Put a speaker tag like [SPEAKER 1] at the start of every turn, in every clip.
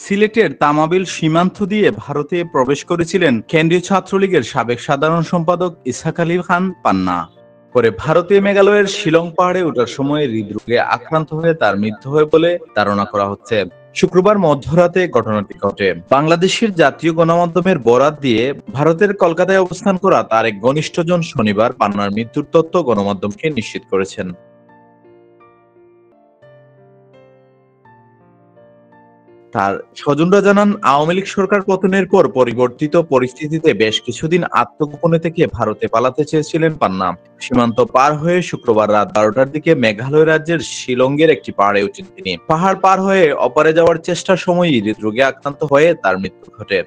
[SPEAKER 1] সিলেটের তামাবিল সীমান্ত দিয়ে ভারতে প্রবেশ করেছিলেন কেন্দ্রীয় ছাত্রলীগের সাবেক সাধারণ সম্পাদক ইসহাক আলী খান পান্না। পরে ভারতে মেঘালয়ের শিলং পাহাড়ে ওঠার সময় হৃদরোগে আক্রান্ত হয়ে তার মৃত্যু হয় বলে ধারণা করা হচ্ছে। শুক্রবার মধ্যরাতে ঘটনাটি ঘটে। বাংলাদেশের জাতীয় গণমাধ্যমের বরাত দিয়ে ভারতের কলকাতায় অবস্থান করা তার এক ঘনিষ্ঠজন শনিবার পান্নার মৃত্যুর তথ্য গণমাধ্যমকে নিশ্চিত করেছেন। তার স্বজনরা জানান, আওয়ামী লীগ সরকার পতনের পর পরিবর্তিত পরিস্থিতিতে বেশ কিছুদিন আত্মগোপনে থেকে ভারতে পালাতে চেয়েছিলেন পান্না। সীমান্ত পার হয়ে শুক্রবার রাত 12টার দিকে মেঘালয় রাজ্যের শিলংয়ের একটি পাহাড়ে ওঠেন তিনি। পাহাড় পার হয়ে অপারে যাওয়ার চেষ্টার সময়ই হৃদরোগে আক্রান্ত হয়ে তার মৃত্যু ঘটে।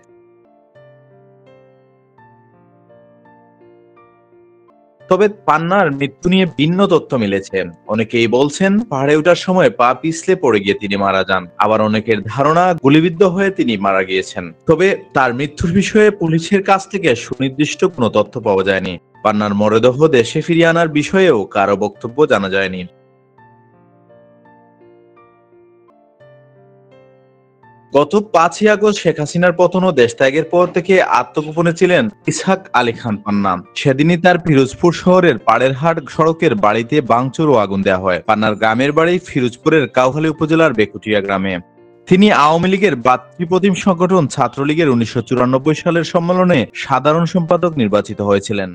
[SPEAKER 1] তবে পান্নার মৃত্যু নিয়ে ভিন্ন তথ্য মিলেছে। অনেকেই বলছেন পাহাড়ে ওঠার সময় পা পিছলে পড়ে গিয়ে তিনি মারা যান, আবার অনেকের ধারণা গুলিবিদ্ধ হয়ে তিনি মারা গিয়েছেন। তবে তার মৃত্যুর বিষয়ে পুলিশের কাছ থেকে সুনির্দিষ্ট কোনো তথ্য পাওয়া যায়নি। পান্নার মরদেহ দেশে ফিরিয়ে আনার বিষয়েও কারো বক্তব্য জানা যায়নি। গত 5ই আগস্ট শেখ হাসিনার পতন ও দেশ ত্যাগের পর থেকে আত্মগোপনে ছিলেন ইসহাক আলী খান পান্না। সেদিনই তার পিরোজপুর শহরের পাড়েরহাট সড়কের বাড়িতে ভাঙচুর ও আগুন দেওয়া হয়। পান্নার গ্রামের বাড়ি ফিরোজপুরের কাউখালী উপজেলার বেকুটিয়া গ্রামে। তিনি আওয়ামী লীগের ভাতৃপ্রতিম সংগঠন ছাত্রলীগের 1994 সালের সম্মেলনে সাধারণ সম্পাদক নির্বাচিত হয়েছিলেন।